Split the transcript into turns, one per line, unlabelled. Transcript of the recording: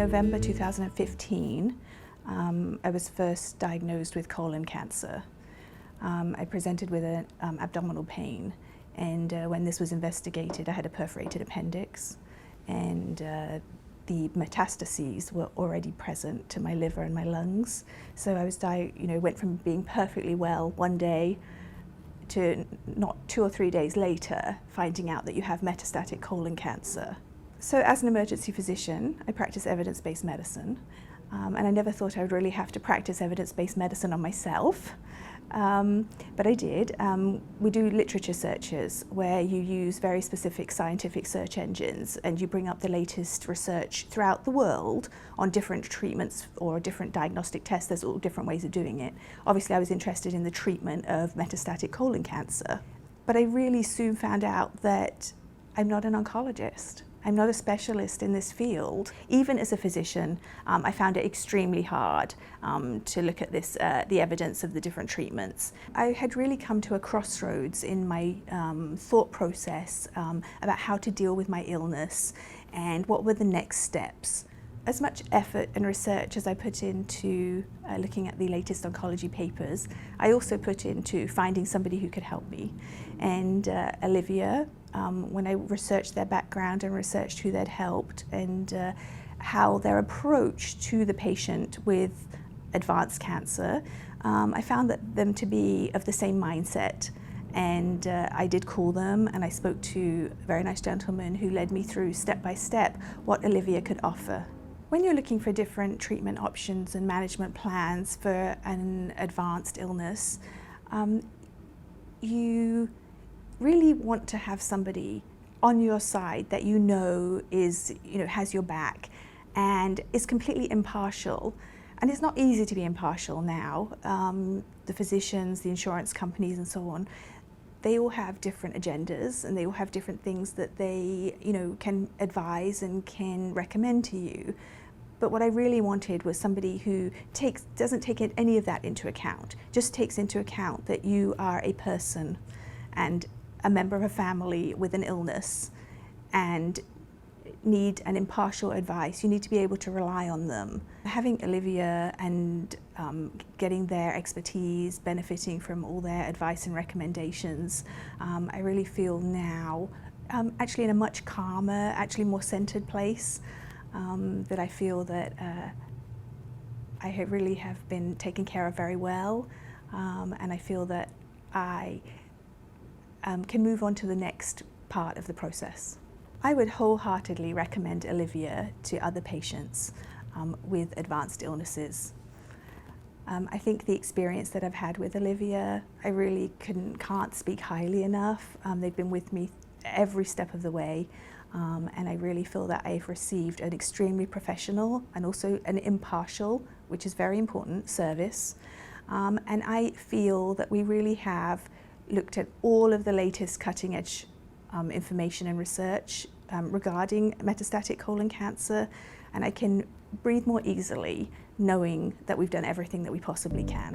November 2015, I was first diagnosed with colon cancer. I presented with an abdominal pain, and when this was investigated, I had a perforated appendix, and the metastases were already present to my liver and my lungs. So I was, went from being perfectly well one day to not 2 or 3 days later finding out that you have metastatic colon cancer. So as an emergency physician, I practice evidence-based medicine, and I never thought I would really have to practice evidence-based medicine on myself, but I did. We do literature searches where you use very specific scientific search engines and you bring up the latest research throughout the world on different treatments or different diagnostic tests. There's all different ways of doing it. Obviously, I was interested in the treatment of metastatic colon cancer, but I really soon found out that I'm not an oncologist. I'm not a specialist in this field. Even as a physician, I found it extremely hard to look at this, the evidence of the different treatments. I had really come to a crossroads in my thought process about how to deal with my illness and what were the next steps. As much effort and research as I put into looking at the latest oncology papers, I also put into finding somebody who could help me. And Alivia, when I researched their background and researched who they'd helped and how their approach to the patient with advanced cancer, I found them to be of the same mindset. And I did call them, and I spoke to a very nice gentleman who led me through step by step what Alivia could offer. When you're looking for different treatment options and management plans for an advanced illness, you really want to have somebody on your side that has your back and is completely impartial. And it's not easy to be impartial now. The physicians, the insurance companies, and so on, they all have different agendas and they all have different things that they can advise and can recommend to you. But what I really wanted was somebody who doesn't take any of that into account, just takes into account that you are a person and a member of a family with an illness and need an impartial advice. You need to be able to rely on them. Having Alivia and getting their expertise, benefiting from all their advice and recommendations, I really feel now actually in a much calmer, actually more centered place, that I feel that I really have been taken care of very well, and I feel that I can move on to the next part of the process. I would wholeheartedly recommend Alivia to other patients with advanced illnesses. I think the experience that I've had with Alivia, I really can't speak highly enough. They've been with me every step of the way, and I really feel that I've received an extremely professional and also an impartial, which is very important, service. And I feel that we really have looked at all of the latest cutting edge information and research regarding metastatic colon cancer, and I can breathe more easily knowing that we've done everything that we possibly can.